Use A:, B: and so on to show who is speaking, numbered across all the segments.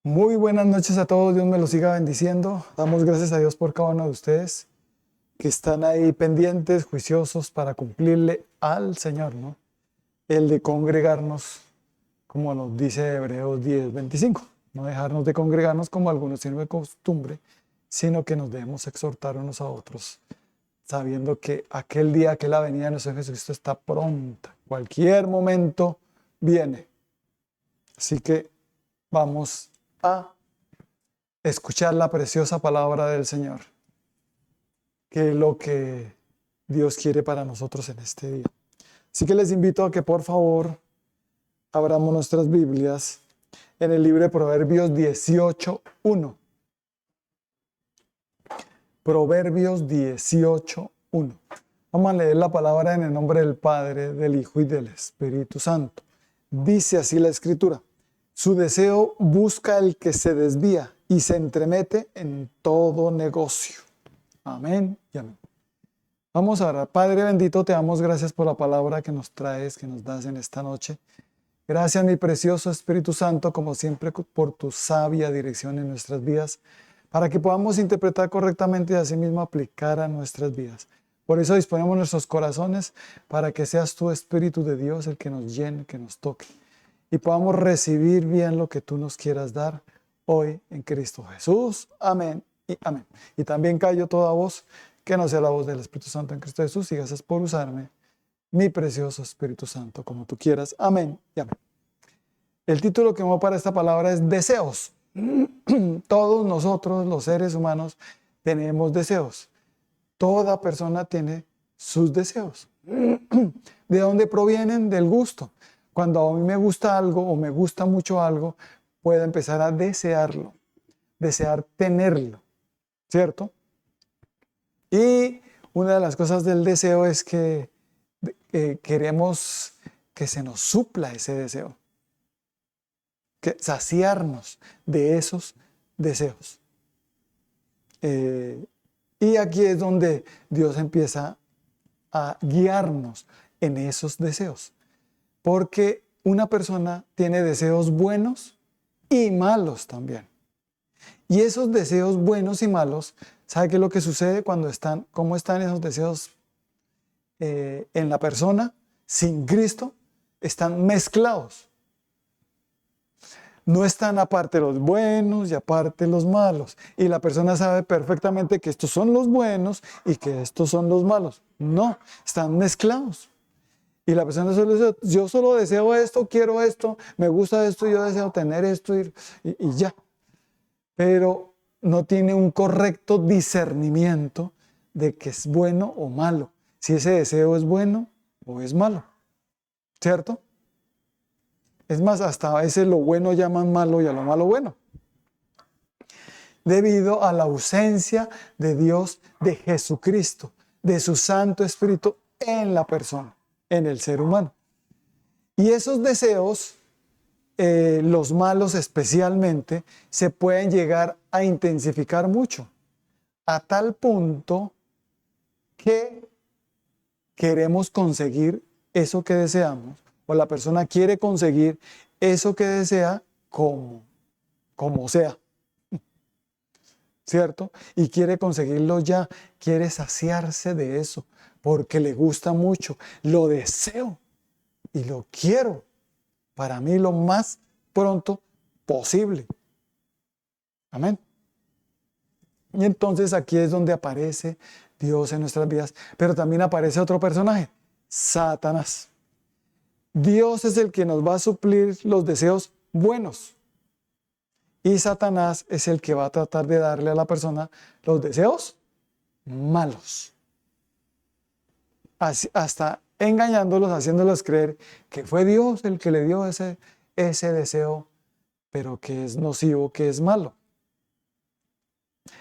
A: Muy buenas noches a todos, Dios me los siga bendiciendo. Damos gracias a Dios por cada uno de ustedes que están ahí pendientes, juiciosos para cumplirle al Señor, ¿no? El de congregarnos, como nos dice Hebreos 10:25. No dejarnos de congregarnos como algunos tienen de costumbre, sino que nos debemos exhortar unos a otros, sabiendo que aquel día, que la venida de nuestro Jesucristo está pronta. Cualquier momento viene. Así que vamos a escuchar la preciosa palabra del Señor, que es lo que Dios quiere para nosotros en este día. Así que les invito a que por favor abramos nuestras Biblias en el libro de Proverbios 18:1. Proverbios 18:1. Vamos a leer la palabra en el nombre del Padre, del Hijo y del Espíritu Santo. Dice así la Escritura: su deseo busca el que se desvía y se entremete en todo negocio. Amén y amén. Vamos a orar. Padre bendito, te damos gracias por la palabra que nos traes, que nos das en esta noche. Gracias, mi precioso Espíritu Santo, como siempre, por tu sabia dirección en nuestras vidas, para que podamos interpretar correctamente y asimismo aplicar a nuestras vidas. Por eso disponemos nuestros corazones para que seas tu Espíritu de Dios el que nos llene, que nos toque, y podamos recibir bien lo que tú nos quieras dar hoy en Cristo Jesús. Amén y amén. Y también callo toda voz que no sea la voz del Espíritu Santo en Cristo Jesús, y gracias por usarme, mi precioso Espíritu Santo, como tú quieras. Amén y amén. El título que me voy para esta palabra es deseos. Todos nosotros, los seres humanos, tenemos deseos. Toda persona tiene sus deseos. ¿De dónde provienen? Del gusto. Cuando a mí me gusta algo o me gusta mucho algo, puedo empezar a desearlo, desear tenerlo, ¿cierto? Y una de las cosas del deseo es que queremos que se nos supla ese deseo, que saciarnos de esos deseos. Y aquí es donde Dios empieza a guiarnos en esos deseos. Porque una persona tiene deseos buenos y malos también. Y esos deseos buenos y malos, ¿sabe qué es lo que sucede cuando están, cómo están esos deseos en la persona sin Cristo? Están mezclados. No están aparte los buenos y aparte los malos. Y la persona sabe perfectamente que estos son los buenos y que estos son los malos. No, están mezclados. Y la persona solo dice, yo solo deseo esto, quiero esto, me gusta esto, yo deseo tener esto y ya. Pero no tiene un correcto discernimiento de que es bueno o malo. Si ese deseo es bueno o es malo. ¿Cierto? Es más, hasta a veces lo bueno llaman malo y a lo malo bueno. Debido a la ausencia de Dios, de Jesucristo, de su Santo Espíritu en la persona, en el ser humano. Y esos deseos, los malos especialmente, se pueden llegar a intensificar mucho, a tal punto que queremos conseguir eso que deseamos, o la persona quiere conseguir eso que desea como sea, ¿cierto? Y quiere conseguirlo ya, quiere saciarse de eso, porque le gusta mucho, lo deseo y lo quiero para mí lo más pronto posible. Amén. Y entonces aquí es donde aparece Dios en nuestras vidas, pero también aparece otro personaje, Satanás. Dios es el que nos va a suplir los deseos buenos y Satanás es el que va a tratar de darle a la persona los deseos malos. Hasta engañándolos, haciéndolos creer que fue Dios el que le dio ese deseo, pero que es nocivo, que es malo.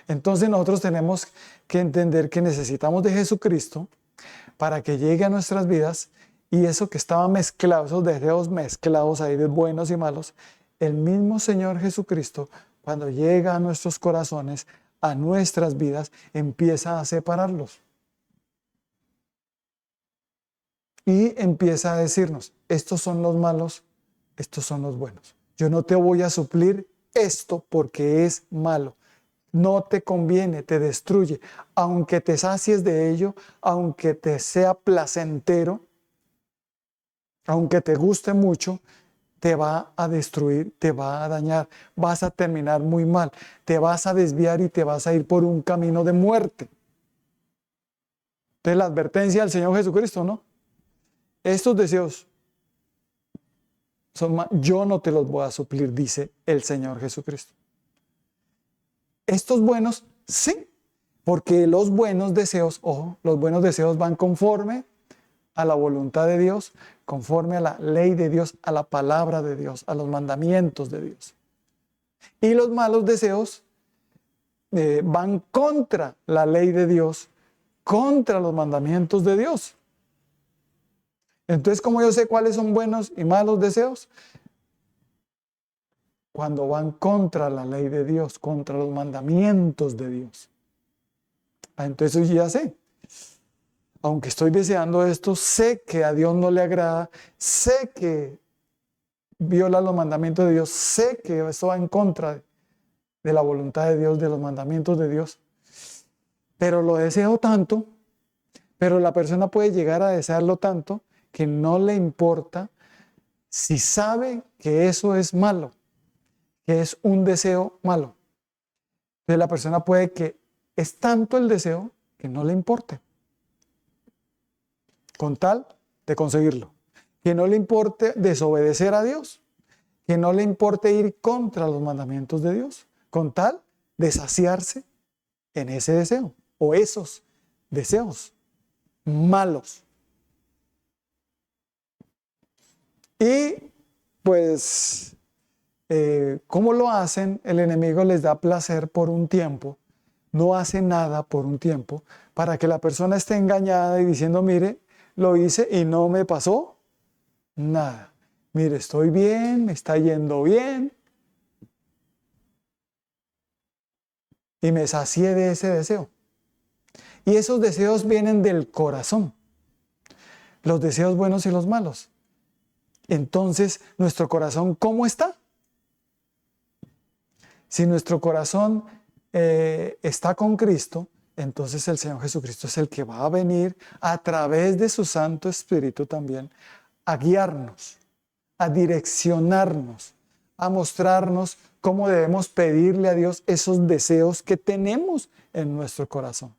A: Entonces nosotros tenemos que entender que necesitamos de Jesucristo para que llegue a nuestras vidas, y eso que estaba mezclado, esos deseos mezclados ahí de buenos y malos, el mismo Señor Jesucristo, cuando llega a nuestros corazones, a nuestras vidas, empieza a separarlos. Y empieza a decirnos, estos son los malos, estos son los buenos. Yo no te voy a suplir esto porque es malo. No te conviene, te destruye. Aunque te sacies de ello, aunque te sea placentero, aunque te guste mucho, te va a destruir, te va a dañar, vas a terminar muy mal, te vas a desviar y te vas a ir por un camino de muerte. Entonces la advertencia del Señor Jesucristo, ¿no? Estos deseos yo no te los voy a suplir, dice el Señor Jesucristo. Estos buenos, sí, porque los buenos deseos, ojo, los buenos deseos van conforme a la voluntad de Dios, conforme a la ley de Dios, a la palabra de Dios, a los mandamientos de Dios. Y los malos deseos van contra la ley de Dios, contra los mandamientos de Dios. Entonces, ¿cómo yo sé cuáles son buenos y malos deseos? Cuando van contra la ley de Dios, contra los mandamientos de Dios. Entonces yo ya sé. Aunque estoy deseando esto, sé que a Dios no le agrada, sé que viola los mandamientos de Dios, sé que esto va en contra de la voluntad de Dios, de los mandamientos de Dios. Pero lo deseo tanto, pero la persona puede llegar a desearlo tanto que no le importa si sabe que eso es malo, que es un deseo malo. Entonces la persona puede que es tanto el deseo que no le importe, con tal de conseguirlo. Que no le importe desobedecer a Dios, que no le importe ir contra los mandamientos de Dios, con tal de saciarse en ese deseo o esos deseos malos. Y pues, ¿cómo lo hacen? El enemigo les da placer por un tiempo, no hace nada por un tiempo, para que la persona esté engañada y diciendo, mire, lo hice y no me pasó nada. Mire, estoy bien, me está yendo bien. Y me sacié de ese deseo. Y esos deseos vienen del corazón. Los deseos buenos y los malos. Entonces, ¿nuestro corazón cómo está? Si nuestro corazón está con Cristo, entonces el Señor Jesucristo es el que va a venir a través de su Santo Espíritu también a guiarnos, a direccionarnos, a mostrarnos cómo debemos pedirle a Dios esos deseos que tenemos en nuestro corazón.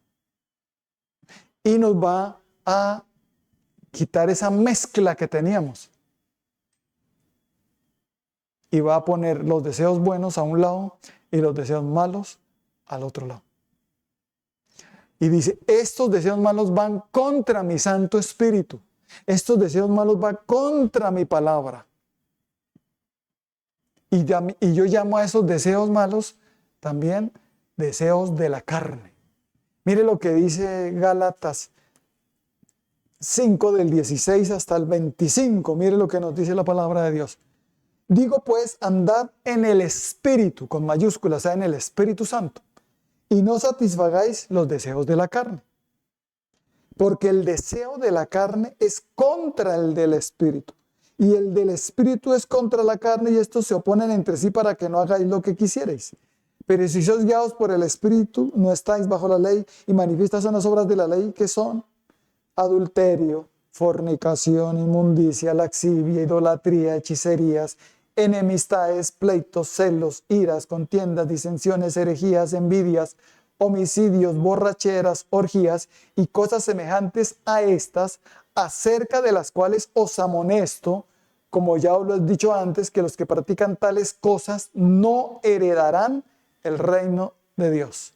A: Y nos va a quitar esa mezcla que teníamos. Y va a poner los deseos buenos a un lado y los deseos malos al otro lado. Y dice, estos deseos malos van contra mi Santo Espíritu. Estos deseos malos van contra mi palabra. Y yo llamo a esos deseos malos también deseos de la carne. Mire lo que dice Gálatas 5 del 16 hasta el 25. Mire lo que nos dice la palabra de Dios. Digo pues, andad en el Espíritu, con mayúsculas, o sea, en el Espíritu Santo, y no satisfagáis los deseos de la carne. Porque el deseo de la carne es contra el del Espíritu, y el del Espíritu es contra la carne, y estos se oponen entre sí para que no hagáis lo que quisierais. Pero si sois guiados por el Espíritu, no estáis bajo la ley, y manifiestas son las obras de la ley, que son adulterio, fornicación, inmundicia, laxivia, idolatría, hechicerías, enemistades, pleitos, celos, iras, contiendas, disensiones, herejías, envidias, homicidios, borracheras, orgías y cosas semejantes a estas, acerca de las cuales os amonesto, como ya os lo he dicho antes, que los que practican tales cosas no heredarán el reino de Dios.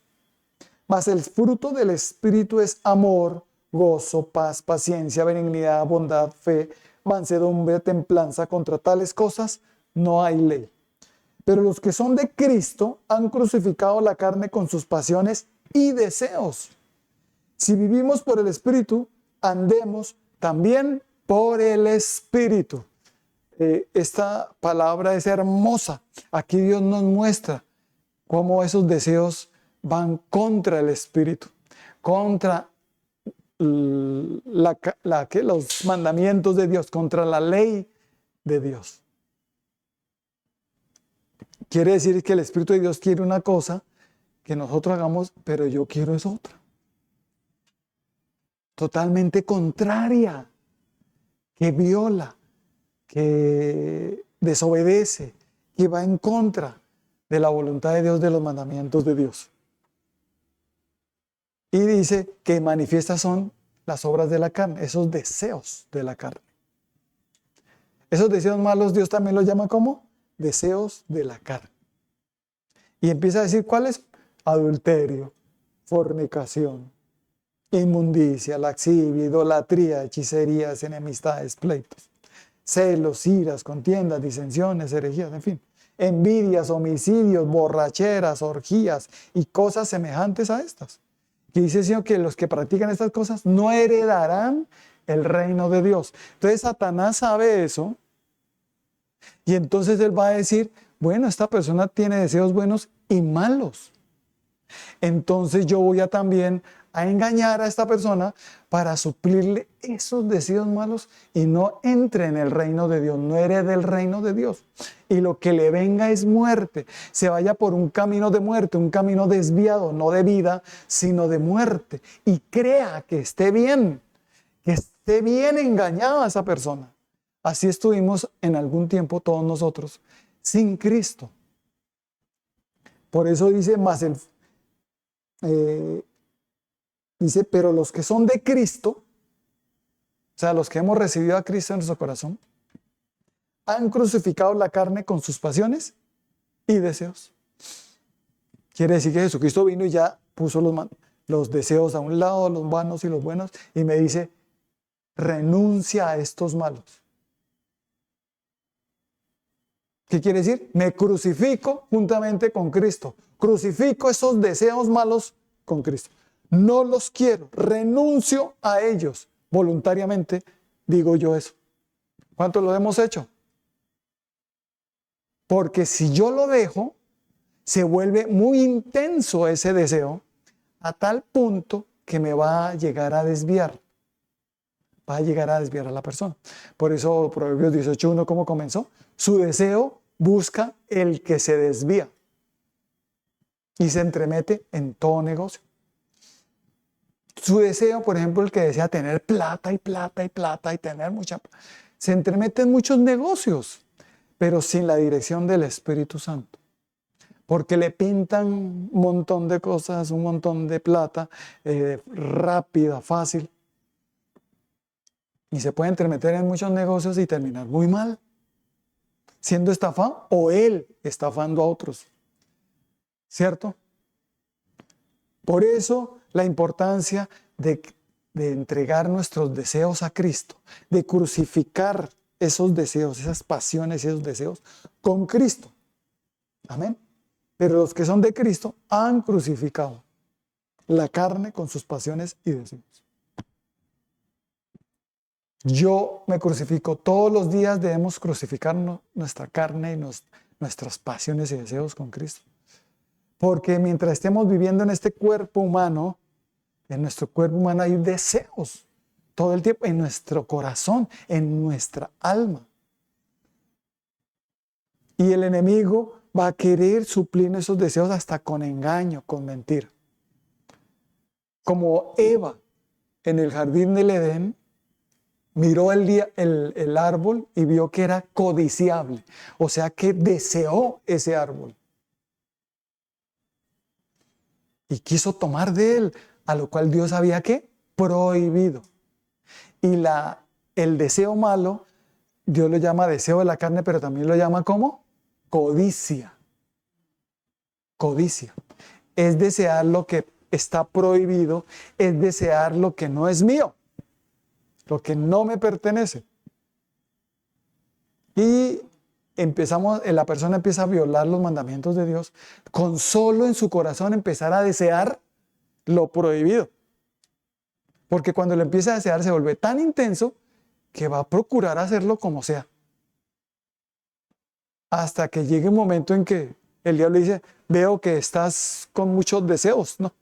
A: Mas el fruto del Espíritu es amor, gozo, paz, paciencia, benignidad, bondad, fe, mansedumbre, templanza. Contra tales cosas no hay ley. Pero los que son de Cristo han crucificado la carne con sus pasiones y deseos. Si vivimos por el Espíritu, andemos también por el Espíritu. Esta palabra es hermosa. Aquí Dios nos muestra cómo esos deseos van contra el Espíritu, contra los mandamientos de Dios, contra la ley de Dios. Quiere decir que el Espíritu de Dios quiere una cosa que nosotros hagamos, pero yo quiero es otra. Totalmente contraria, que viola, que desobedece, que va en contra de la voluntad de Dios, de los mandamientos de Dios. Y dice que manifiestas son las obras de la carne, esos deseos de la carne. Esos deseos malos Dios también los llama como deseos de la carne. Y empieza a decir cuáles: adulterio, fornicación, inmundicia, laxivia, idolatría, hechicerías, enemistades, pleitos, celos, iras, contiendas, disensiones, herejías, en fin, envidias, homicidios, borracheras, orgías y cosas semejantes a estas. Que dice el Señor que los que practican estas cosas no heredarán el reino de Dios. Entonces Satanás sabe eso y entonces él va a decir: bueno, esta persona tiene deseos buenos y malos. Entonces yo voy a también a engañar a esta persona para suplirle esos deseos malos y no entre en el reino de Dios, no herede el reino de Dios. Y lo que le venga es muerte, se vaya por un camino de muerte, un camino desviado, no de vida, sino de muerte. Y crea que esté bien engañada a esa persona. Así estuvimos en algún tiempo todos nosotros, sin Cristo. Por eso dice dice, pero los que son de Cristo, o sea, los que hemos recibido a Cristo en nuestro corazón, han crucificado la carne con sus pasiones y deseos. Quiere decir que Jesucristo vino y ya puso los deseos a un lado, los vanos y los buenos, y me dice: renuncia a estos malos. ¿Qué quiere decir? Me crucifico juntamente con Cristo. Crucifico esos deseos malos con Cristo. No los quiero, renuncio a ellos. Voluntariamente digo yo eso. ¿Cuánto lo hemos hecho? Porque si yo lo dejo, se vuelve muy intenso ese deseo, a tal punto que me va a llegar a desviar. Va a llegar a desviar a la persona. Por eso Proverbios 18:1, ¿cómo comenzó? Su deseo busca el que se desvía y se entremete en todo negocio. Su deseo, por ejemplo, el que desea tener plata y plata y plata y tener mucha plata, se entremete en muchos negocios, pero sin la dirección del Espíritu Santo. Porque le pintan un montón de cosas, un montón de plata, rápida, fácil. Y se puede entremeter en muchos negocios y terminar muy mal, siendo estafado o él estafando a otros. ¿Cierto? Por eso la importancia de entregar nuestros deseos a Cristo, de crucificar esos deseos, esas pasiones y esos deseos con Cristo. Amén. Pero los que son de Cristo han crucificado la carne con sus pasiones y deseos. Yo me crucifico. Todos los días debemos crucificar nuestra carne y nuestras pasiones y deseos con Cristo. Porque mientras estemos viviendo en este cuerpo humano, en nuestro cuerpo humano hay deseos todo el tiempo, en nuestro corazón, en nuestra alma. Y el enemigo va a querer suplir esos deseos hasta con engaño, con mentira. Como Eva en el jardín del Edén, miró el árbol y vio que era codiciable, o sea que deseó ese árbol. Y quiso tomar de él, a lo cual Dios había ¿qué? Prohibido. Y el deseo malo, Dios lo llama deseo de la carne, pero también lo llama ¿cómo? Codicia. Codicia. Es desear lo que está prohibido, es desear lo que no es mío, lo que no me pertenece. Y la persona empieza a violar los mandamientos de Dios con solo en su corazón empezar a desear lo prohibido. Porque cuando lo empieza a desear se vuelve tan intenso que va a procurar hacerlo como sea. Hasta que llegue un momento en que el diablo dice: veo que estás con muchos deseos, ¿no?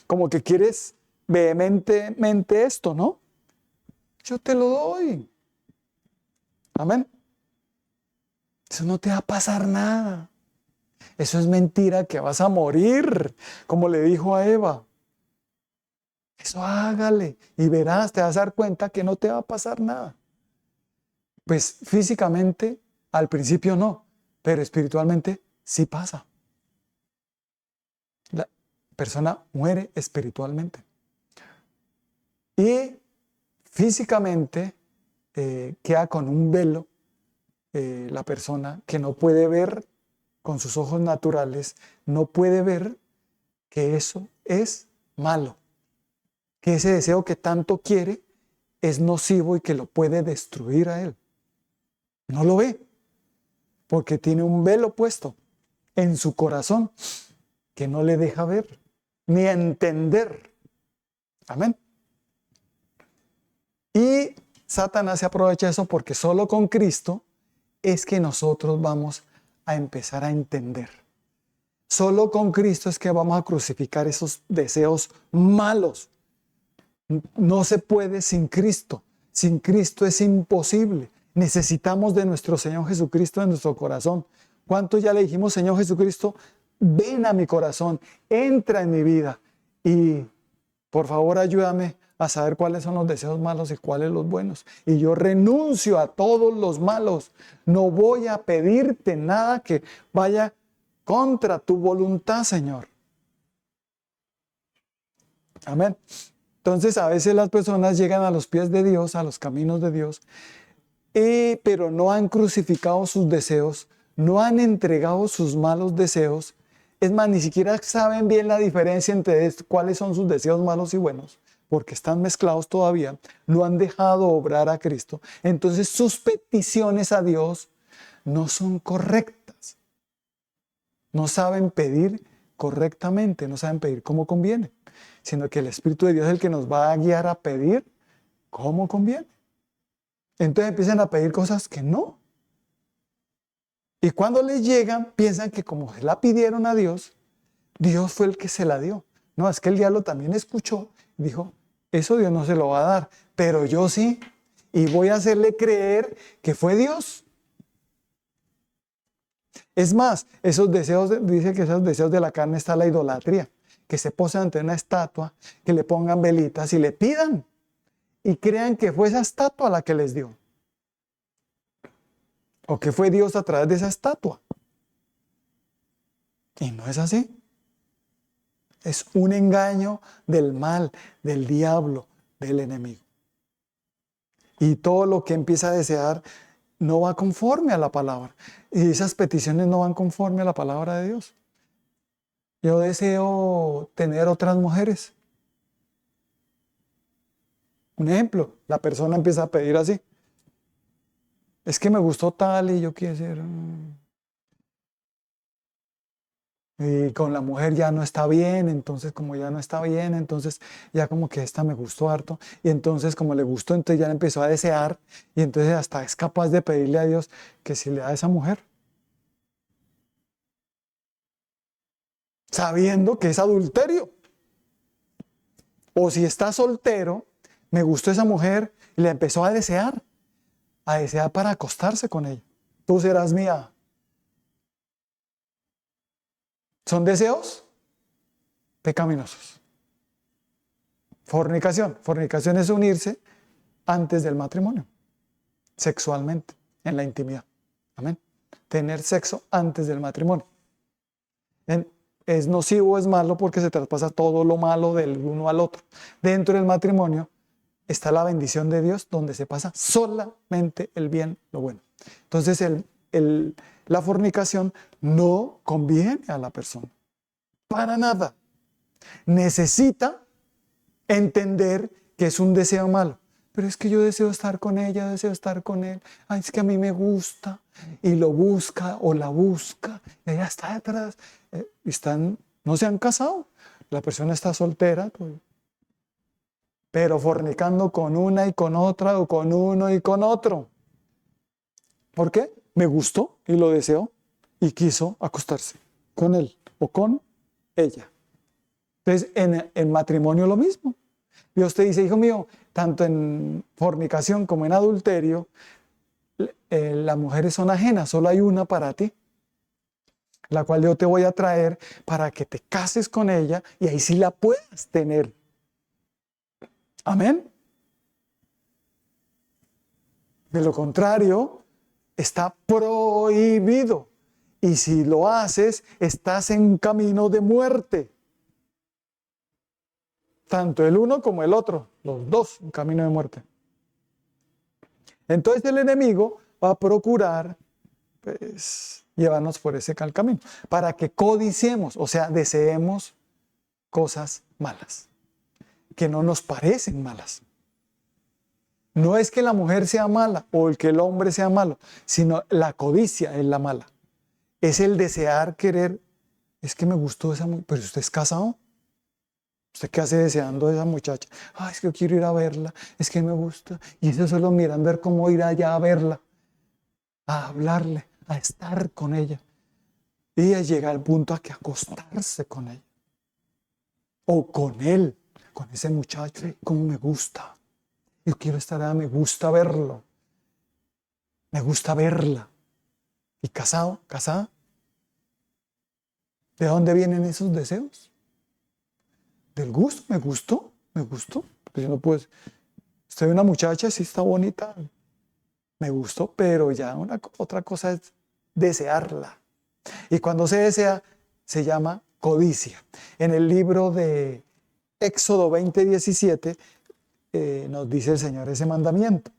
A: Como que quieres vehementemente esto, ¿no? Yo te lo doy. Amén. Eso no te va a pasar nada. Eso es mentira, que vas a morir, como le dijo a Eva. Eso hágale y verás, te vas a dar cuenta que no te va a pasar nada. Pues físicamente al principio no, pero espiritualmente sí pasa. La persona muere espiritualmente. Y físicamente queda con un velo la persona que no puede ver con sus ojos naturales, no puede ver que eso es malo, que ese deseo que tanto quiere es nocivo y que lo puede destruir a él. No lo ve, porque tiene un velo puesto en su corazón que no le deja ver ni entender. Amén. Y Satanás se aprovecha de eso porque solo con Cristo es que nosotros vamos a empezar a entender. Solo con Cristo es que vamos a crucificar esos deseos malos. No se puede sin Cristo. Sin Cristo es imposible. Necesitamos de nuestro Señor Jesucristo en nuestro corazón. ¿Cuántos ya le dijimos, Señor Jesucristo, ven a mi corazón, entra en mi vida y por favor ayúdame a saber cuáles son los deseos malos y cuáles los buenos? Y yo renuncio a todos los malos. No voy a pedirte nada que vaya contra tu voluntad, Señor. Amén. Entonces a veces las personas llegan a los pies de Dios, a los caminos de Dios, pero no han crucificado sus deseos, no han entregado sus malos deseos. Es más, ni siquiera saben bien la diferencia entre cuáles son sus deseos malos y buenos, porque están mezclados todavía, no han dejado obrar a Cristo. Entonces sus peticiones a Dios no son correctas. No saben pedir correctamente, no saben pedir como conviene, sino que el Espíritu de Dios es el que nos va a guiar a pedir como conviene. Entonces empiezan a pedir cosas que no. Y cuando les llegan, piensan que como se la pidieron a Dios, Dios fue el que se la dio. No, es que el diablo también escuchó y dijo, eso Dios no se lo va a dar, pero yo sí, y voy a hacerle creer que fue Dios. Es más, esos deseos, dice que esos deseos de la carne está la idolatría, que se posen ante una estatua, que le pongan velitas y le pidan, y crean que fue esa estatua la que les dio. O que fue Dios a través de esa estatua. Y no es así. Es un engaño del mal, del diablo, del enemigo. Y todo lo que empieza a desear no va conforme a la palabra. Y esas peticiones no van conforme a la palabra de Dios. Yo deseo tener otras mujeres. Un ejemplo, la persona empieza a pedir así. Es que me gustó tal y yo quiero ser... Y con la mujer ya no está bien, entonces como ya no está bien, entonces ya como que esta me gustó harto. Y entonces como le gustó, entonces ya le empezó a desear y entonces hasta es capaz de pedirle a Dios que si le da a esa mujer. Sabiendo que es adulterio. O si está soltero, me gustó esa mujer y le empezó a desear para acostarse con ella. Tú serás mía. ¿Son deseos? Pecaminosos. Fornicación. Fornicación es unirse antes del matrimonio, sexualmente, en la intimidad. Amén. Tener sexo antes del matrimonio. Es nocivo, es malo porque se traspasa todo lo malo del uno al otro. Dentro del matrimonio está la bendición de Dios donde se pasa solamente el bien, lo bueno. Entonces la fornicación no conviene a la persona. Para nada. Necesita entender que es un deseo malo. Pero es que yo deseo estar con ella, deseo estar con él. Ay, es que a mí me gusta. Y lo busca o la busca. Y ella está detrás. No se han casado. La persona está soltera. Pero fornicando con una y con otra o con uno y con otro. ¿Por qué? Me gustó y lo deseó y quiso acostarse con él o con ella. Entonces, en matrimonio lo mismo. Dios te dice, hijo mío, tanto en fornicación como en adulterio, las mujeres son ajenas, solo hay una para ti. la cual yo te voy a traer para que te cases con ella y ahí sí la puedas tener. Amén. De lo contrario, está prohibido. Y si lo haces, estás en camino de muerte. Tanto el uno como el otro, los dos en camino de muerte. Entonces el enemigo va a procurar pues, llevarnos por ese camino, para que codiciemos, o sea, deseemos cosas malas, que no nos parecen malas. No es que la mujer sea mala o el que el hombre sea malo, sino la codicia es la mala. Es el desear, querer, es que me gustó esa mujer, pero usted es casado. ¿Usted qué hace deseando a esa muchacha? Es que yo quiero ir a verla, es que me gusta. Y eso solo miran ver cómo ir allá a verla, a hablarle, a estar con ella. Y a llegar al punto a que acostarse con ella. O con él, con ese muchacho, como me gusta. Yo quiero estar allá, me gusta verlo. Me gusta verla. ¿Y casado, casada? ¿De dónde vienen esos deseos? Del gusto, me gustó. Porque yo no puedo. Usted ve una muchacha, sí está bonita, me gustó, pero ya otra cosa es desearla. Y cuando se desea, se llama codicia. En el libro de Éxodo 20:17 nos dice el Señor ese mandamiento.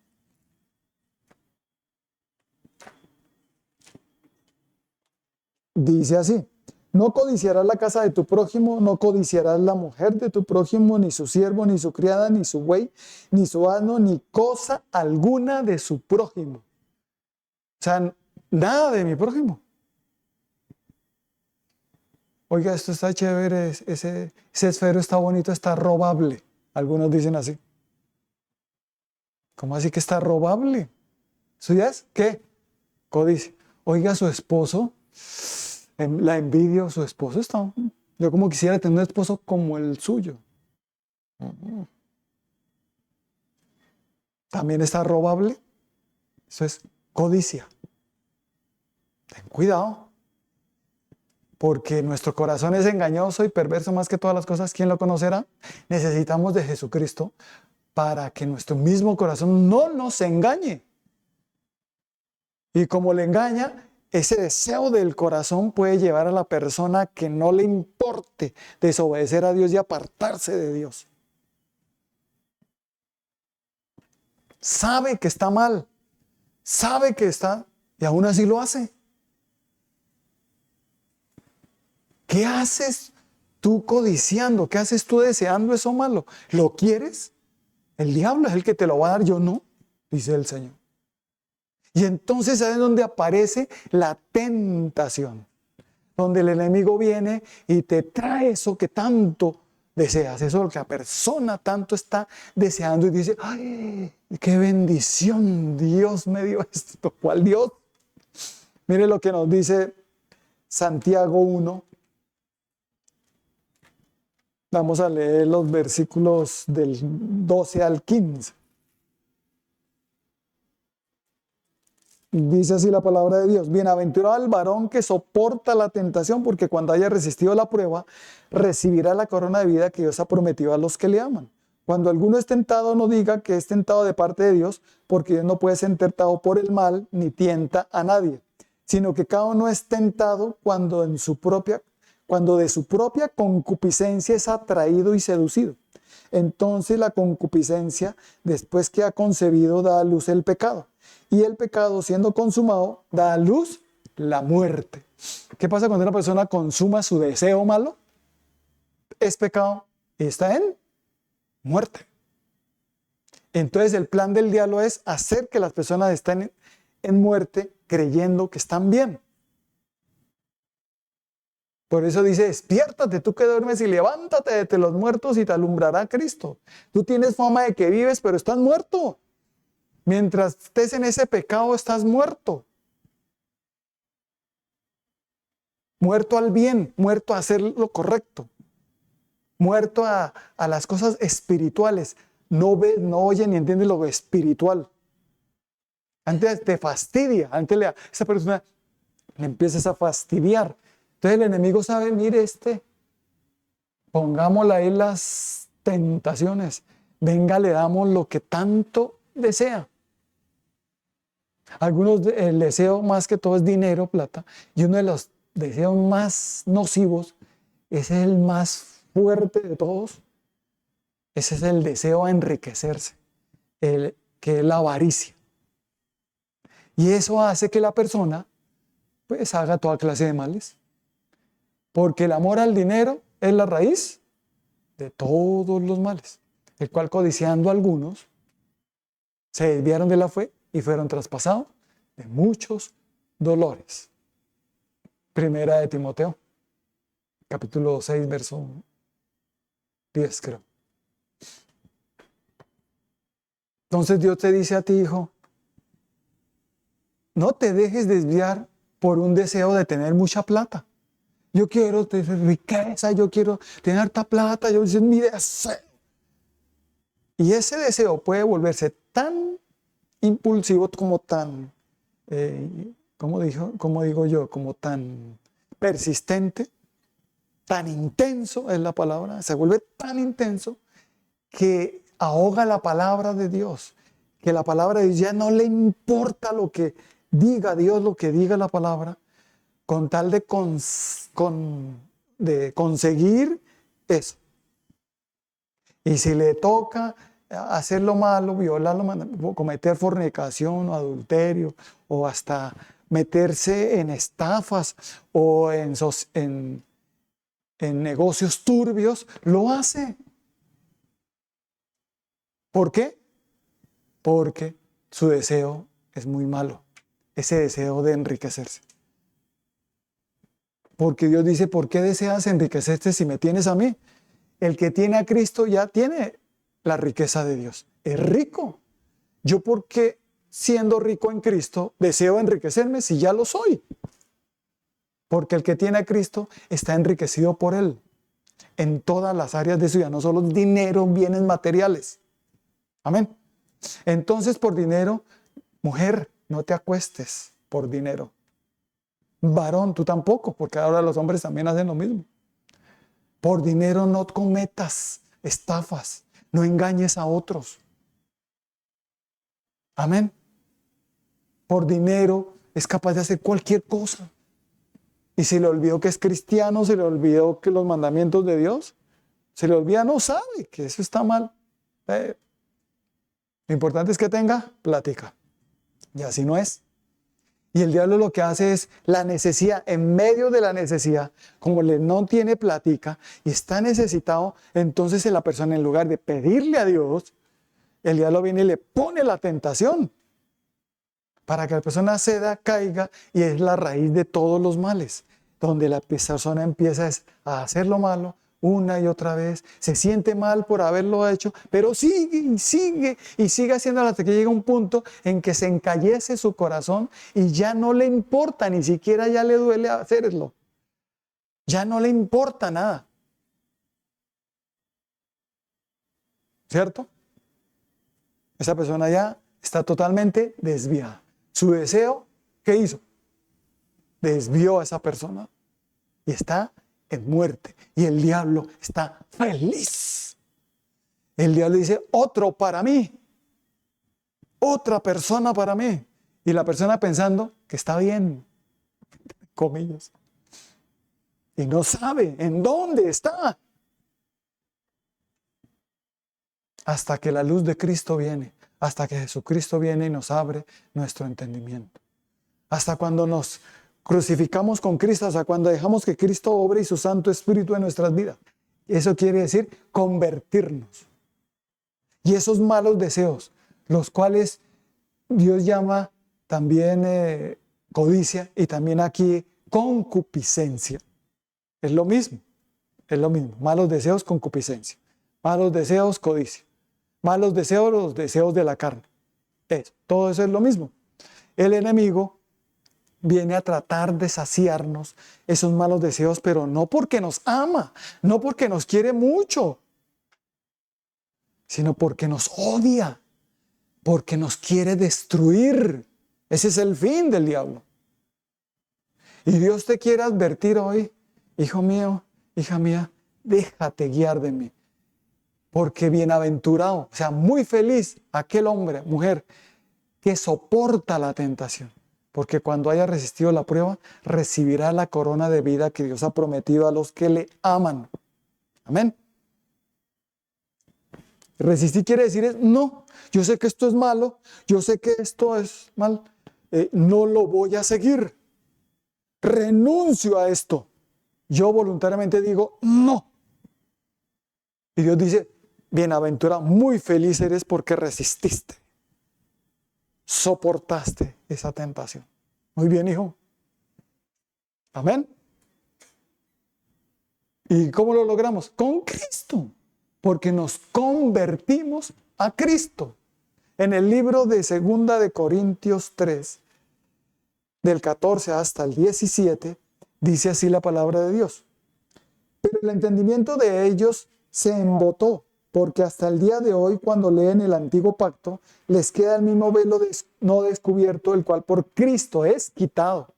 A: Dice así: no codiciarás la casa de tu prójimo, no codiciarás la mujer de tu prójimo, ni su siervo, ni su criada, ni su buey, ni su asno, ni cosa alguna de su prójimo. O sea, nada de mi prójimo. Oiga, esto está chévere, ese esfero está bonito, está robable. Algunos dicen así. ¿Cómo así que está robable? ¿Eso ya es? ¿Qué? Codicia. Oiga, su esposo, la envidio, su esposo está. Yo como quisiera tener un esposo como el suyo. También está robable. Eso es codicia. Ten cuidado. Porque nuestro corazón es engañoso y perverso más que todas las cosas. ¿Quién lo conocerá? Necesitamos de Jesucristo para que nuestro mismo corazón no nos engañe. Y como le engaña, ese deseo del corazón puede llevar a la persona a que no le importe desobedecer a Dios y apartarse de Dios. Sabe que está mal, sabe que está, y aún así lo hace. ¿Qué haces tú codiciando? ¿Qué haces tú deseando eso malo? ¿Lo quieres? El diablo es el que te lo va a dar, yo no, dice el Señor. Y entonces ahí es donde aparece la tentación, donde el enemigo viene y te trae eso que tanto deseas, eso que la persona tanto está deseando y dice, ¡ay, qué bendición! Dios me dio esto. ¿Cuál Dios? Mire lo que nos dice Santiago 1. Vamos a leer los versículos del 12 al 15. Dice así la palabra de Dios: bienaventurado el varón que soporta la tentación, porque cuando haya resistido la prueba, recibirá la corona de vida que Dios ha prometido a los que le aman. Cuando alguno es tentado, no diga que es tentado de parte de Dios, porque Dios no puede ser tentado por el mal, ni tienta a nadie, sino que cada uno es tentado cuando de su propia concupiscencia es atraído y seducido. Entonces la concupiscencia, después que ha concebido, da a luz el pecado. Y el pecado, siendo consumado, da a luz la muerte. ¿Qué pasa cuando una persona consuma su deseo malo? Es pecado y está en muerte. Entonces el plan del diablo es hacer que las personas estén en muerte creyendo que están bien. Por eso dice: despiértate tú que duermes y levántate de entre los muertos y te alumbrará Cristo. Tú tienes fama de que vives, pero estás muerto. Mientras estés en ese pecado, estás muerto. Muerto al bien, muerto a hacer lo correcto. Muerto a las cosas espirituales. No ves, no oyes ni entiendes lo espiritual. Antes te fastidia, esa persona le empiezas a fastidiar. Entonces el enemigo sabe, mire pongámosle ahí las tentaciones. Venga, le damos lo que tanto desea. Algunos, el deseo más que todo es dinero, plata. Y uno de los deseos más nocivos, ese es el más fuerte de todos. Ese es el deseo a enriquecerse, que es la avaricia. Y eso hace que la persona pues haga toda clase de males. Porque el amor al dinero es la raíz de todos los males, el cual codiciando algunos se desviaron de la fe y fueron traspasados de muchos dolores. Primera de Timoteo, capítulo 6, verso 10, creo. Entonces Dios te dice a ti, hijo, no te dejes desviar por un deseo de tener mucha plata. Yo quiero tener riqueza, yo quiero tener harta plata, ese es mi deseo. Y ese deseo puede volverse tan impulsivo como tan, como digo yo, como tan persistente, tan intenso es la palabra, se vuelve tan intenso que ahoga la palabra de Dios, que la palabra de Dios ya no le importa lo que diga Dios, lo que diga la palabra, con tal de conseguir eso. Y si le toca hacer lo malo, violar cometer fornicación o adulterio, o hasta meterse en estafas o en negocios turbios, lo hace. ¿Por qué? Porque su deseo es muy malo, ese deseo de enriquecerse. Porque Dios dice, ¿por qué deseas enriquecerte si me tienes a mí? El que tiene a Cristo ya tiene la riqueza de Dios. Es rico. ¿Yo por qué, siendo rico en Cristo, deseo enriquecerme si ya lo soy? Porque el que tiene a Cristo está enriquecido por Él en todas las áreas de su vida, no solo dinero, bienes materiales. Amén. Entonces, por dinero, mujer, no te acuestes por dinero. Varón, tú tampoco, porque ahora los hombres también hacen lo mismo. Por dinero no cometas estafas, no engañes a otros. Amén. Por dinero es capaz de hacer cualquier cosa. Y se le olvidó que es cristiano, se le olvidó que los mandamientos de Dios, se le olvida, no sabe que eso está mal. Lo importante es que tenga plática. Y así no es. Y el diablo lo que hace es la necesidad, en medio de la necesidad, como no tiene plática y está necesitado, entonces la persona, en lugar de pedirle a Dios, el diablo viene y le pone la tentación para que la persona ceda, caiga, y es la raíz de todos los males, donde la persona empieza a hacer lo malo una y otra vez, se siente mal por haberlo hecho, pero sigue y sigue y sigue haciéndolo hasta que llega un punto en que se encallece su corazón y ya no le importa, ni siquiera ya le duele hacerlo. Ya no le importa nada. ¿Cierto? Esa persona ya está totalmente desviada. Su deseo, ¿qué hizo? Desvió a esa persona y está en muerte. Y el diablo está feliz. El diablo dice, otro para mí. Otra persona para mí. Y la persona pensando que está bien, comillas. Y no sabe en dónde está. Hasta que la luz de Cristo viene. Hasta que Jesucristo viene y nos abre nuestro entendimiento. Hasta cuando nos crucificamos con Cristo, hasta cuando dejamos que Cristo obre y su Santo Espíritu en nuestras vidas. Eso quiere decir convertirnos. Y esos malos deseos, los cuales Dios llama también codicia y también aquí concupiscencia. Es lo mismo, Malos deseos, concupiscencia. Malos deseos, codicia. Malos deseos, los deseos de la carne. Todo eso es lo mismo. El enemigo viene a tratar de saciarnos esos malos deseos, pero no porque nos ama, no porque nos quiere mucho, sino porque nos odia, porque nos quiere destruir. Ese es el fin del diablo. Y Dios te quiere advertir hoy, hijo mío, hija mía, déjate guiar de mí. Porque bienaventurado, o sea, muy feliz aquel hombre, mujer, que soporta la tentación. Porque cuando haya resistido la prueba, recibirá la corona de vida que Dios ha prometido a los que le aman. Amén. Resistir quiere decir no, yo sé que esto es malo, yo sé que esto es mal, no lo voy a seguir. Renuncio a esto. Yo voluntariamente digo no. Y Dios dice, bienaventurado, muy feliz eres porque resististe. Soportaste esa tentación. Muy bien, hijo. Amén. ¿Y cómo lo logramos? Con Cristo. Porque nos convertimos a Cristo. En el libro de 2 de Corintios 3, del 14 hasta el 17, dice así la palabra de Dios. Pero el entendimiento de ellos se embotó, porque hasta el día de hoy, cuando leen el antiguo pacto, les queda el mismo velo no descubierto, el cual por Cristo es quitado.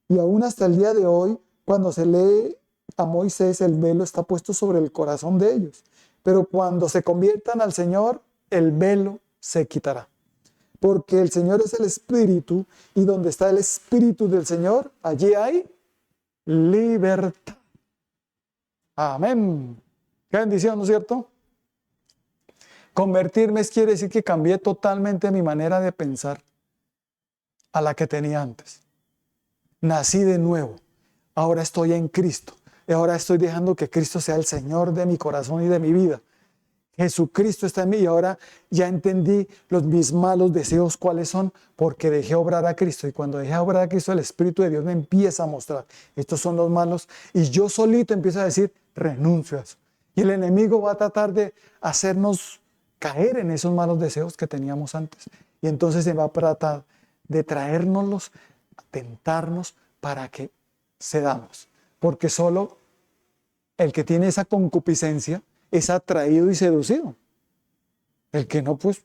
A: Y aún hasta el día de hoy, cuando se lee a Moisés, el velo está puesto sobre el corazón de ellos. Pero cuando se conviertan al Señor, el velo se quitará. Porque el Señor es el Espíritu, y donde está el Espíritu del Señor, allí hay libertad. Amén. Qué bendición, ¿no es cierto? Convertirme quiere decir que cambié totalmente mi manera de pensar a la que tenía antes. Nací de nuevo. Ahora estoy en Cristo. Y ahora estoy dejando que Cristo sea el Señor de mi corazón y de mi vida. Jesucristo está en mí y ahora ya entendí mis malos deseos cuáles son, porque dejé obrar a Cristo. Y cuando dejé obrar a Cristo, el Espíritu de Dios me empieza a mostrar, estos son los malos, y yo solito empiezo a decir, renuncio a eso. Y el enemigo va a tratar de hacernos caer en esos malos deseos que teníamos antes. Y entonces se va a tratar de traérnoslos, a tentarnos para que cedamos. Porque solo el que tiene esa concupiscencia es atraído y seducido. El que no, pues,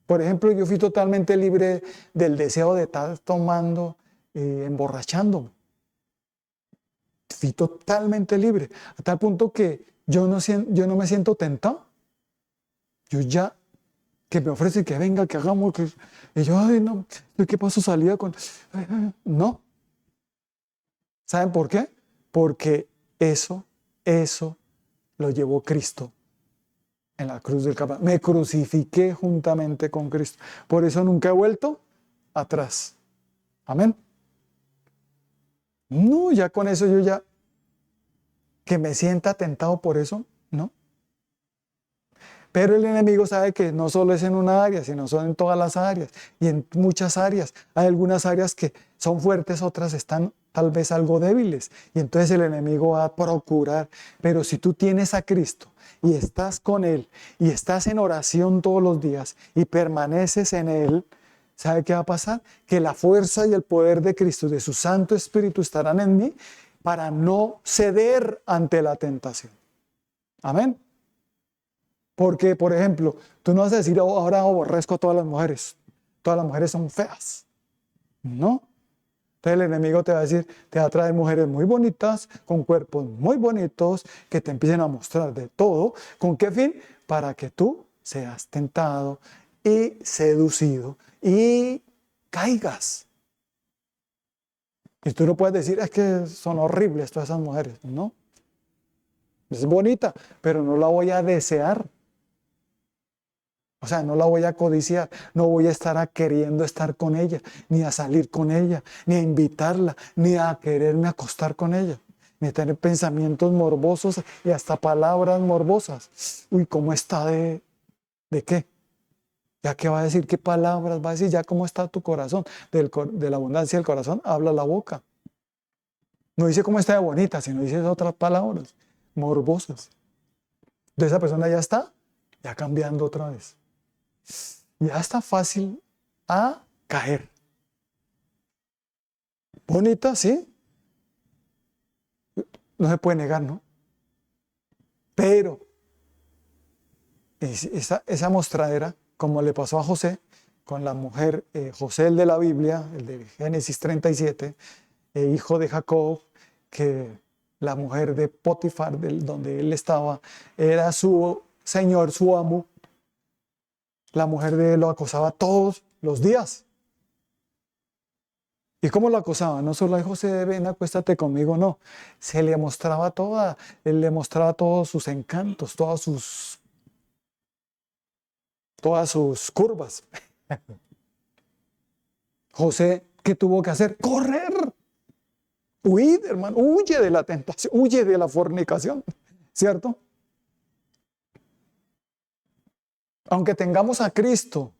A: por ejemplo, yo fui totalmente libre del deseo de estar tomando, emborrachándome. Fui totalmente libre, a tal punto que yo no me siento tentado. Yo ya, que me ofrecen que venga, que hagamos, y yo, ay, no, ¿qué pasó? Salía con... No. ¿Saben por qué? Porque eso lo llevó Cristo en la cruz del Calvario. Me crucifiqué juntamente con Cristo. Por eso nunca he vuelto atrás. Amén. No, ya con eso yo ya, que me sienta tentado por eso, no. Pero el enemigo sabe que no solo es en una área, sino son en todas las áreas y en muchas áreas. Hay algunas áreas que son fuertes, otras están tal vez algo débiles. Y entonces el enemigo va a procurar. Pero si tú tienes a Cristo y estás con Él y estás en oración todos los días y permaneces en Él, ¿sabe qué va a pasar? Que la fuerza y el poder de Cristo, de su Santo Espíritu, estarán en mí para no ceder ante la tentación. Amén. Porque, por ejemplo, tú no vas a decir, oh, ahora aborrezco a todas las mujeres son feas. No. Entonces el enemigo te va a decir, te va a traer mujeres muy bonitas, con cuerpos muy bonitos, que te empiecen a mostrar de todo. ¿Con qué fin? Para que tú seas tentado y seducido y caigas. Y tú no puedes decir, es que son horribles todas esas mujeres. No. Es bonita, pero no la voy a desear. O sea, no la voy a codiciar, no voy a estar queriendo estar con ella, ni a salir con ella, ni a invitarla, ni a quererme acostar con ella, ni a tener pensamientos morbosos y hasta palabras morbosas. Uy, ¿cómo está de qué? ¿Ya qué va a decir? ¿Qué palabras va a decir? ¿Ya cómo está tu corazón? De la abundancia del corazón habla la boca. No dice cómo está de bonita, sino dice otras palabras morbosas. Entonces esa persona ya está, ya cambiando otra vez. Ya está fácil a caer. Bonita, sí. No se puede negar, ¿no? Pero esa mostradera, como le pasó a José, con la mujer, José el de la Biblia, el de Génesis 37, hijo de Jacob, que la mujer de Potifar, donde él estaba, era su señor, su amo. La mujer de él lo acosaba todos los días. ¿Y cómo lo acosaba? No solo a José, ven, acuéstate conmigo, no. Se le mostraba toda, él le mostraba todos sus encantos, todas sus curvas. José, ¿qué tuvo que hacer? ¡Correr! Huir, hermano, huye de la tentación, huye de la fornicación, ¿cierto? Aunque tengamos a Cristo,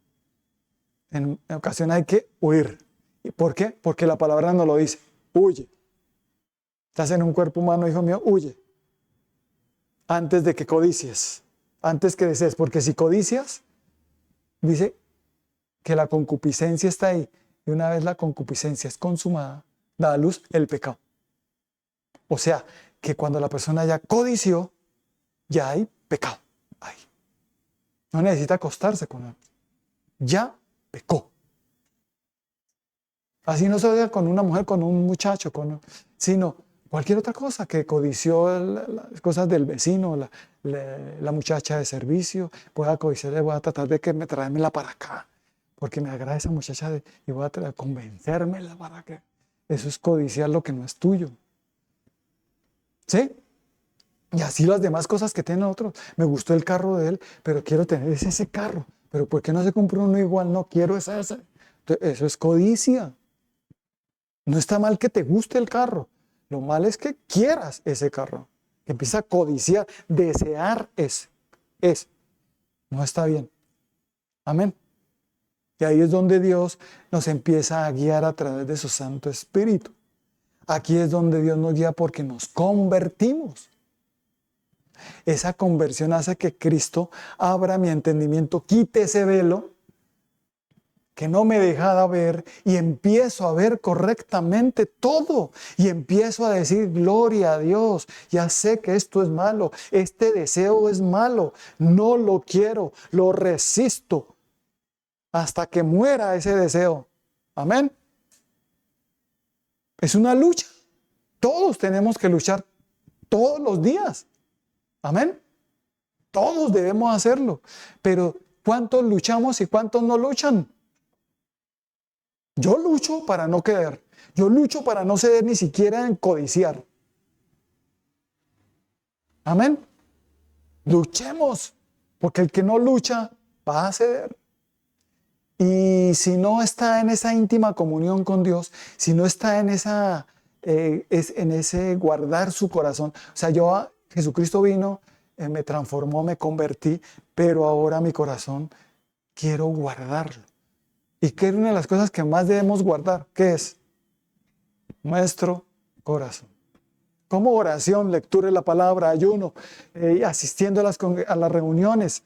A: en ocasiones hay que huir. ¿Y por qué? Porque la palabra nos lo dice, huye. Estás en un cuerpo humano, hijo mío, huye. Antes de que codicies, antes que desees, porque si codicias, dice que la concupiscencia está ahí. Y una vez la concupiscencia es consumada, da a luz el pecado. O sea, que cuando la persona ya codició, ya hay pecado. Ahí. No necesita acostarse con él. Ya pecó. Así no se odia con una mujer, con un muchacho, sino cualquier otra cosa que codició las cosas del vecino, la muchacha de servicio. Voy a codiciarle, voy a tratar de traérmela para acá, porque me agrada esa muchacha y voy a convencérmela para que. Eso es codiciar lo que no es tuyo. ¿Sí? Y así las demás cosas que tienen otros. Me gustó el carro de él, pero quiero tener ese carro. Pero ¿por qué no se compró uno igual? No quiero ese. Entonces, eso es codicia. No está mal que te guste el carro. Lo mal es que quieras ese carro. Que empieza a codiciar, desear ese. No está bien. Amén. Y ahí es donde Dios nos empieza a guiar a través de su Santo Espíritu. Aquí es donde Dios nos guía porque nos convertimos. Esa conversión hace que Cristo abra mi entendimiento, quite ese velo que no me dejaba ver y empiezo a ver correctamente todo y empiezo a decir gloria a Dios, ya sé que esto es malo, este deseo es malo, no lo quiero, lo resisto hasta que muera ese deseo. Amén. Es una lucha. Todos tenemos que luchar todos los días. Amén. Todos debemos hacerlo. Pero ¿cuántos luchamos y cuántos no luchan? Yo lucho para no quedar. Yo lucho para no ceder ni siquiera en codiciar. Amén. Luchemos, porque el que no lucha va a ceder. Y si no está en esa íntima comunión con Dios, si no está en ese guardar su corazón. O sea, Jesucristo vino, me transformó, me convertí, pero ahora mi corazón quiero guardarlo. ¿Y qué es una de las cosas que más debemos guardar? ¿Qué es? Nuestro corazón. Como oración, lectura de la palabra, ayuno, asistiendo a las reuniones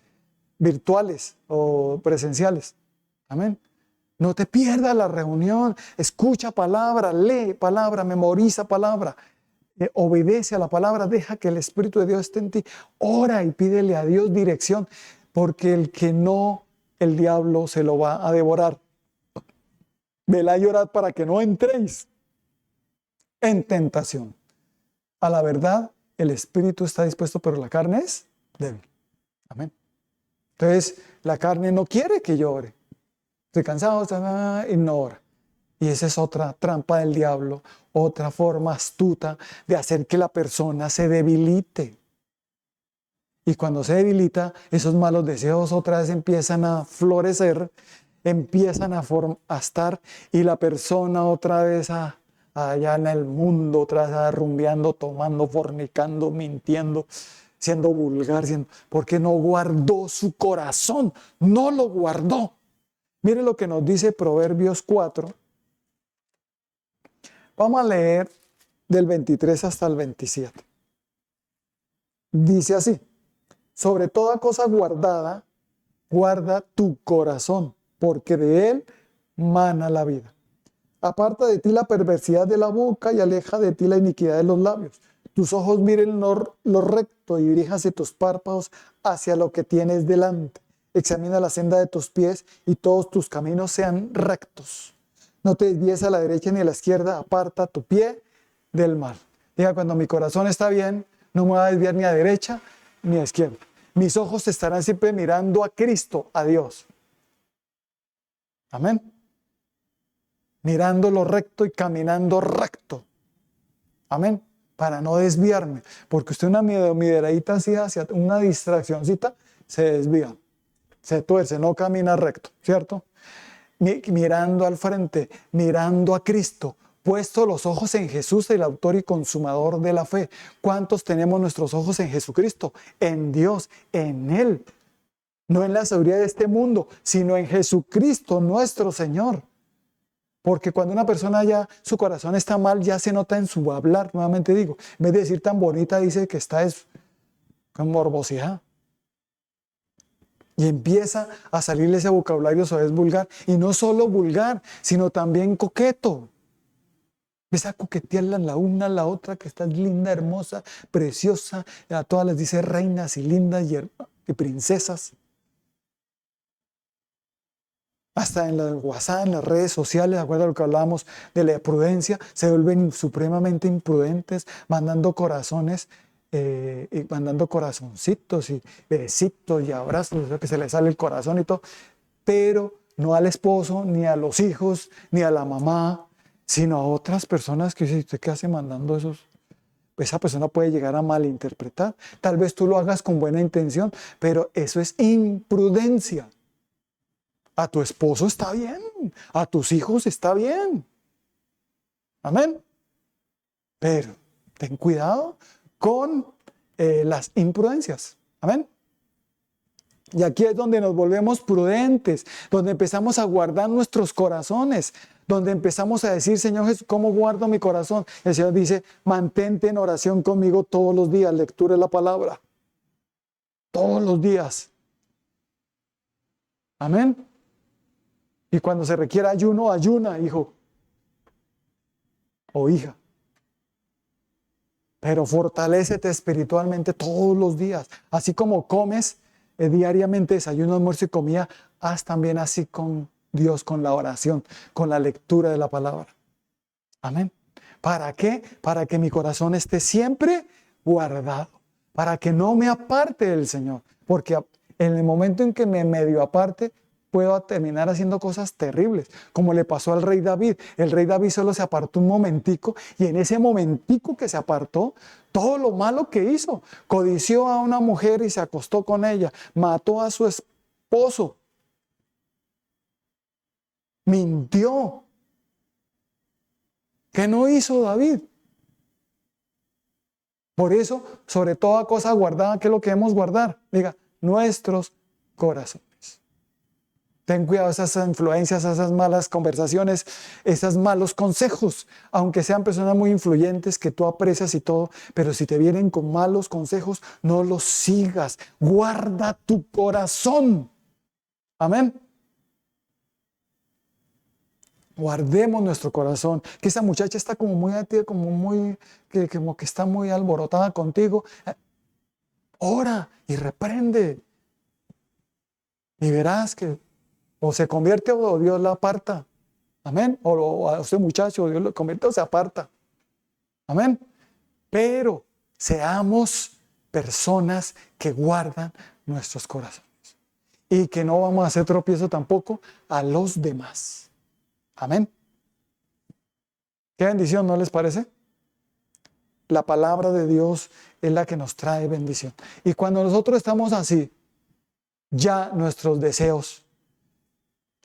A: virtuales o presenciales. Amén. No te pierdas la reunión, escucha palabra, lee palabra, memoriza palabra, obedece a la palabra, deja que el Espíritu de Dios esté en ti. Ora y pídele a Dios dirección, porque el que no, el diablo se lo va a devorar. Velad y orad para que no entréis en tentación. A la verdad, el espíritu está dispuesto, pero la carne es débil. Amén. Entonces, la carne no quiere que yo ore. Estoy cansado, y no ora. Y esa es otra trampa del diablo, otra forma astuta de hacer que la persona se debilite. Y cuando se debilita, esos malos deseos otra vez empiezan a florecer, empiezan a estar, y la persona otra vez allá en el mundo, otra vez rumbeando, tomando, fornicando, mintiendo, siendo vulgar, porque no guardó su corazón, no lo guardó. Mire lo que nos dice Proverbios 4. Vamos a leer del 23 hasta el 27. Dice así: sobre toda cosa guardada, guarda tu corazón, porque de él mana la vida. Aparta de ti la perversidad de la boca y aleja de ti la iniquidad de los labios. Tus ojos miren lo recto y diríjanse tus párpados hacia lo que tienes delante. Examina la senda de tus pies y todos tus caminos sean rectos. No te desvíes a la derecha ni a la izquierda, aparta tu pie del mal. Diga, cuando mi corazón está bien, no me va a desviar ni a derecha ni a izquierda. Mis ojos estarán siempre mirando a Cristo, a Dios. Amén. Mirando lo recto y caminando recto. Amén. Para no desviarme. Porque usted una miradita así hacia una distraccióncita, se desvía. Se tuerce, no camina recto, ¿cierto? Mirando al frente, mirando a Cristo, puesto los ojos en Jesús, el autor y consumador de la fe. ¿Cuántos tenemos nuestros ojos en Jesucristo? En Dios, en Él. No en la sabiduría de este mundo, sino en Jesucristo, nuestro Señor. Porque cuando una persona ya, su corazón está mal, ya se nota en su hablar, nuevamente digo. En vez de decir tan bonita, dice que está con morbosidad. Y empieza a salirle ese vocabulario soez vulgar. Y no solo vulgar, sino también coqueto. Empieza a coquetearla la una a la otra, que está linda, hermosa, preciosa. A todas les dice reinas y lindas y princesas. Hasta en el WhatsApp, en las redes sociales, de acuerdo a lo que hablábamos de la prudencia, se vuelven supremamente imprudentes, mandando corazones. Y mandando corazoncitos y besitos y abrazos, que se le sale el corazón y todo, pero no al esposo, ni a los hijos, ni a la mamá, sino a otras personas que si usted qué hace mandando esos, esa persona puede llegar a malinterpretar. Tal vez tú lo hagas con buena intención, pero eso es imprudencia. A tu esposo está bien, a tus hijos está bien. Amén. Pero ten cuidado con las imprudencias. Amén. Y aquí es donde nos volvemos prudentes, donde empezamos a guardar nuestros corazones, donde empezamos a decir, Señor Jesús, ¿cómo guardo mi corazón? El Señor dice, mantente en oración conmigo todos los días, lectura de la palabra. Todos los días. Amén. Y cuando se requiera ayuno, ayuna, hijo o hija. Pero fortalécete espiritualmente todos los días. Así como comes diariamente, desayuno, almuerzo y comida, haz también así con Dios, con la oración, con la lectura de la palabra. Amén. ¿Para qué? Para que mi corazón esté siempre guardado. Para que no me aparte del Señor. Porque en el momento en que me medio aparte, puedo terminar haciendo cosas terribles, como le pasó al rey David. El rey David solo se apartó un momentico, y en ese momentico que se apartó, todo lo malo que hizo, codició a una mujer y se acostó con ella, mató a su esposo, mintió. ¿Qué no hizo David? Por eso, sobre toda cosa guardada, ¿qué es lo que debemos guardar? Diga, nuestros corazones. Ten cuidado de esas influencias, esas malas conversaciones, esos malos consejos, aunque sean personas muy influyentes que tú aprecias y todo, pero si te vienen con malos consejos, no los sigas. Guarda tu corazón. Amén. Guardemos nuestro corazón. Que esa muchacha está como muy activa, como que está muy alborotada contigo. Ora y reprende. Y verás que o se convierte o Dios la aparta. Amén. O a ese muchacho Dios lo convierte o se aparta. Amén. Pero seamos personas que guardan nuestros corazones. Y que no vamos a hacer tropiezo tampoco a los demás. Amén. Qué bendición, ¿no les parece? La palabra de Dios es la que nos trae bendición. Y cuando nosotros estamos así, ya nuestros deseos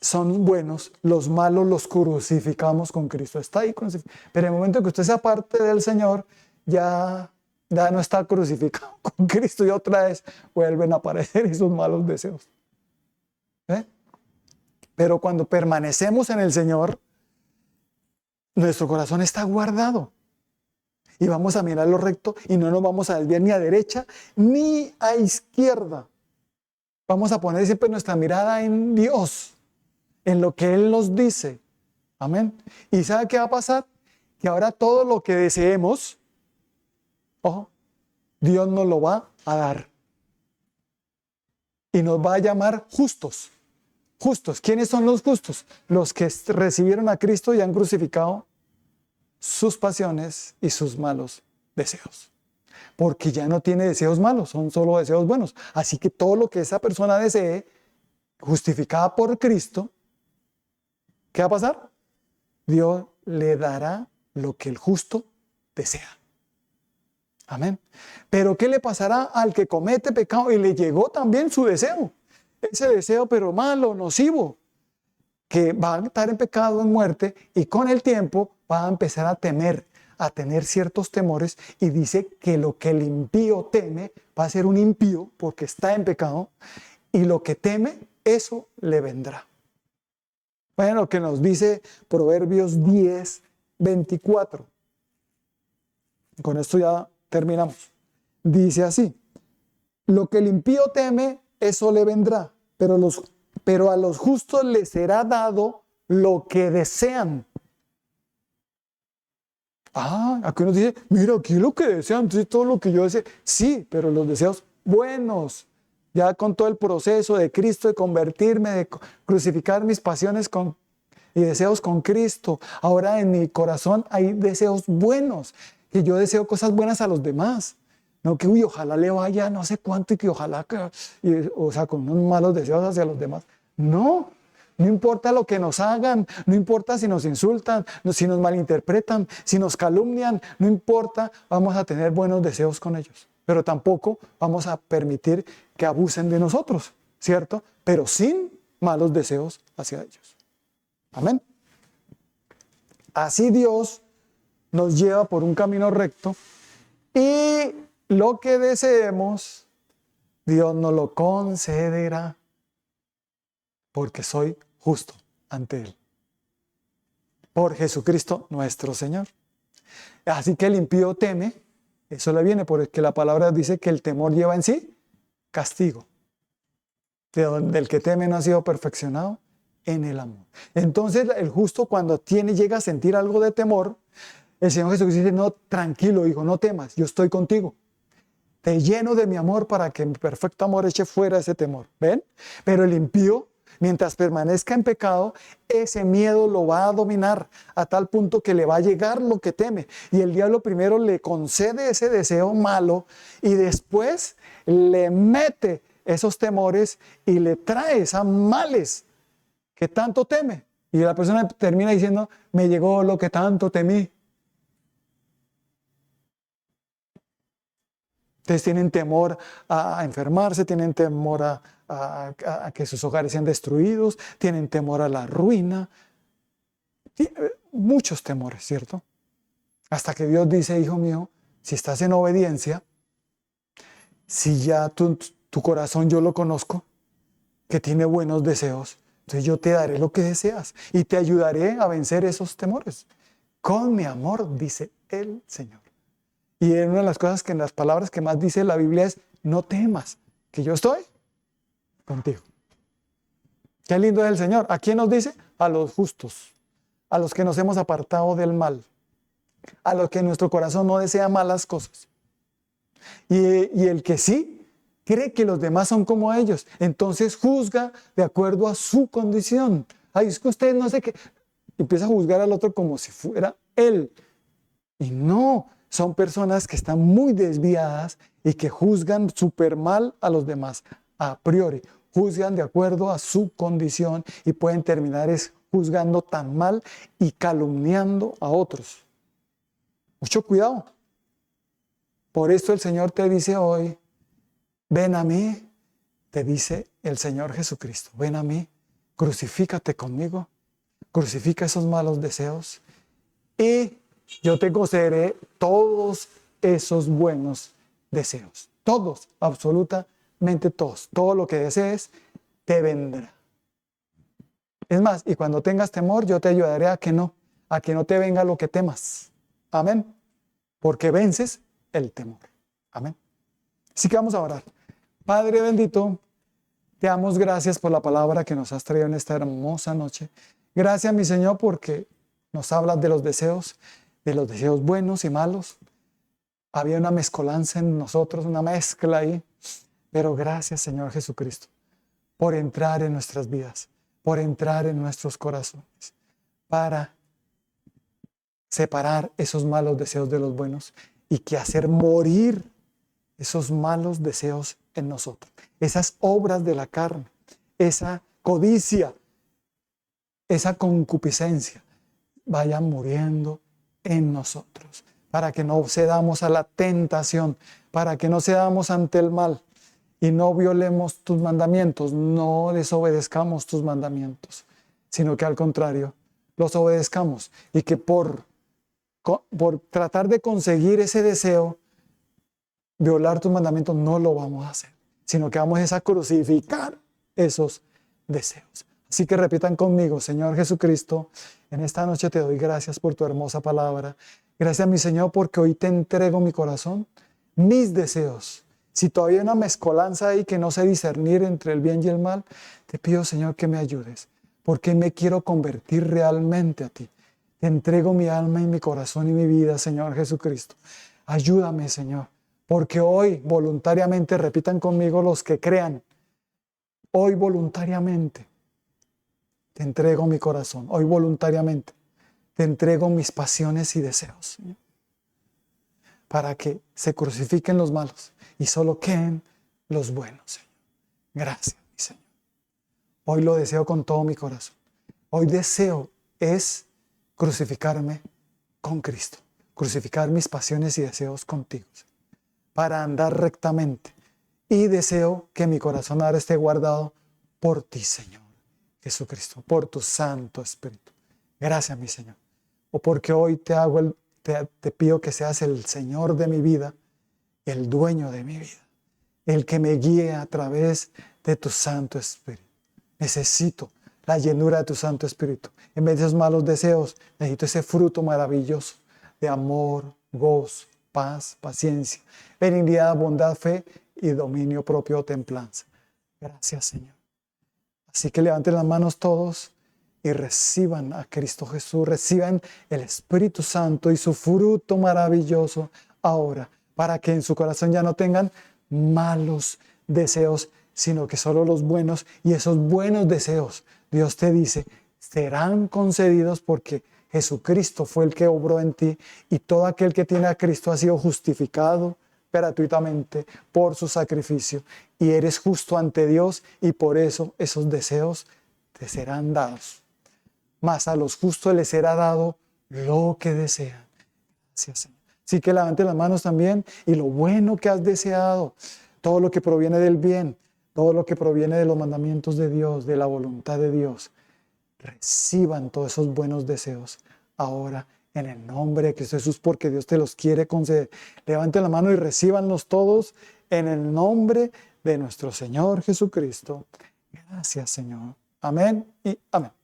A: son buenos, los malos los crucificamos con Cristo. Está ahí crucificado. Pero en el momento que usted se aparte del Señor, ya no está crucificado con Cristo y otra vez vuelven a aparecer esos malos deseos. Pero cuando permanecemos en el Señor, nuestro corazón está guardado. Y vamos a mirar lo recto y no nos vamos a desviar ni a derecha ni a izquierda. Vamos a poner siempre nuestra mirada en Dios, en lo que Él nos dice. Amén. ¿Y sabe qué va a pasar? Que ahora todo lo que deseemos, ojo, Dios nos lo va a dar. Y nos va a llamar justos. justos. ¿Quiénes son los justos? Los que recibieron a Cristo y han crucificado sus pasiones y sus malos deseos. Porque ya no tiene deseos malos, son solo deseos buenos. Así que todo lo que esa persona desee, justificada por Cristo, ¿qué va a pasar? Dios le dará lo que el justo desea. Amén. Pero ¿qué le pasará al que comete pecado y le llegó también su deseo? Ese deseo, pero malo, nocivo, que va a estar en pecado, en muerte, y con el tiempo va a empezar a temer, a tener ciertos temores, y dice que lo que el impío teme va a ser un impío porque está en pecado, y lo que teme, eso le vendrá. Bueno, lo que nos dice Proverbios 10, 24. Con esto ya terminamos. Dice así: lo que el impío teme, eso le vendrá, pero a los justos les será dado lo que desean. Aquí nos dice, mira, aquí lo que desean, entonces todo lo que yo deseo. Sí, pero los deseos buenos. Ya con todo el proceso de Cristo, de convertirme, de crucificar mis pasiones y deseos con Cristo. Ahora en mi corazón hay deseos buenos, que yo deseo cosas buenas a los demás. No que, ojalá le vaya no sé cuánto y que ojalá, o sea, con unos malos deseos hacia los demás. No importa lo que nos hagan, no importa si nos insultan, si nos malinterpretan, si nos calumnian, no importa, vamos a tener buenos deseos con ellos. Pero tampoco vamos a permitir que abusen de nosotros, ¿cierto? Pero sin malos deseos hacia ellos. Amén. Así Dios nos lleva por un camino recto y lo que deseemos, Dios nos lo concederá porque soy justo ante Él. Por Jesucristo nuestro Señor. Así que el impío teme, eso le viene porque la palabra dice que el temor lleva en sí castigo. Del que teme no ha sido perfeccionado en el amor. Entonces el justo cuando llega a sentir algo de temor, el Señor Jesús dice, no, tranquilo hijo, no temas, yo estoy contigo. Te lleno de mi amor para que mi perfecto amor eche fuera ese temor. ¿Ven? Pero el impío, mientras permanezca en pecado, ese miedo lo va a dominar a tal punto que le va a llegar lo que teme. Y el diablo primero le concede ese deseo malo y después le mete esos temores y le trae esos males que tanto teme. Y la persona termina diciendo, me llegó lo que tanto temí. Ustedes tienen temor a enfermarse, tienen temor a que sus hogares sean destruidos, tienen temor a la ruina. Muchos temores, ¿cierto? Hasta que Dios dice, hijo mío, si estás en obediencia, si ya tu corazón yo lo conozco, que tiene buenos deseos, entonces yo te daré lo que deseas y te ayudaré a vencer esos temores. Con mi amor, dice el Señor. Y una de las cosas que en las palabras que más dice la Biblia es, no temas, que yo estoy contigo. Qué lindo es el Señor. ¿A quién nos dice? A los justos, a los que nos hemos apartado del mal, a los que nuestro corazón no desea malas cosas. Y el que sí cree que los demás son como ellos, entonces juzga de acuerdo a su condición. Ay, es que usted no sé qué. Empieza a juzgar al otro como si fuera él. Y no, son personas que están muy desviadas y que juzgan súper mal a los demás, a priori. Juzgan de acuerdo a su condición y pueden terminar juzgando tan mal y calumniando a otros. Mucho cuidado. Por esto el Señor te dice hoy, ven a mí, te dice el Señor Jesucristo, ven a mí, crucifícate conmigo, crucifica esos malos deseos y yo te concederé todos esos buenos deseos. Todos, absolutamente todos. Todo lo que desees te vendrá. Es más, y cuando tengas temor, yo te ayudaré a que no te venga lo que temas. Amén. Porque vences el temor. Amén. Así que vamos a orar. Padre bendito, te damos gracias por la palabra que nos has traído en esta hermosa noche. Gracias, mi Señor, porque nos hablas de los deseos buenos y malos. Había una mezcolanza en nosotros, una mezcla ahí. Pero gracias, Señor Jesucristo, por entrar en nuestras vidas, por entrar en nuestros corazones, para separar esos malos deseos de los buenos y que hacer morir esos malos deseos en nosotros, esas obras de la carne, esa codicia, esa concupiscencia, vayan muriendo en nosotros, para que no cedamos a la tentación, para que no cedamos ante el mal y no violemos tus mandamientos, no desobedezcamos tus mandamientos, sino que al contrario, los obedezcamos y que por tratar de conseguir ese deseo, violar tus mandamientos, no lo vamos a hacer, sino que vamos a crucificar esos deseos. Así que repitan conmigo: Señor Jesucristo, en esta noche te doy gracias por tu hermosa palabra. Gracias, mi Señor, porque hoy te entrego mi corazón, mis deseos. Si todavía hay una mezcolanza ahí que no sé discernir entre el bien y el mal, te pido, Señor, que me ayudes, porque me quiero convertir realmente a ti. Te entrego mi alma y mi corazón y mi vida, Señor Jesucristo. Ayúdame, Señor, porque hoy voluntariamente, repitan conmigo los que crean, hoy voluntariamente te entrego mi corazón, hoy voluntariamente te entrego mis pasiones y deseos, Señor, para que se crucifiquen los malos y solo queden los buenos, Señor. Gracias, mi Señor. Hoy lo deseo con todo mi corazón. Hoy deseo es crucificarme con Cristo, crucificar mis pasiones y deseos contigo, Señor, para andar rectamente. Y deseo que mi corazón ahora esté guardado por ti, Señor Jesucristo, por tu Santo Espíritu. Gracias, mi Señor. O porque hoy te pido que seas el Señor de mi vida, el dueño de mi vida, el que me guíe a través de tu Santo Espíritu. Necesito la llenura de tu Santo Espíritu. En vez de esos malos deseos, necesito ese fruto maravilloso de amor, gozo, paz, paciencia, benignidad, bondad, fe y dominio propio o templanza. Gracias, Señor. Así que levanten las manos todos y reciban a Cristo Jesús, reciban el Espíritu Santo y su fruto maravilloso ahora, para que en su corazón ya no tengan malos deseos, sino que solo los buenos, y esos buenos deseos, Dios te dice, serán concedidos porque Jesucristo fue el que obró en ti, y todo aquel que tiene a Cristo ha sido justificado gratuitamente por su sacrificio, y eres justo ante Dios, y por eso esos deseos te serán dados. Mas a los justos les será dado lo que desean. Gracias, Señor. Así que levante las manos también, y lo bueno que has deseado, todo lo que proviene del bien, todo lo que proviene de los mandamientos de Dios, de la voluntad de Dios, reciban todos esos buenos deseos ahora en el nombre de Cristo Jesús, porque Dios te los quiere conceder. Levanten la mano y recíbanlos todos en el nombre de nuestro Señor Jesucristo. Gracias, Señor. Amén y amén.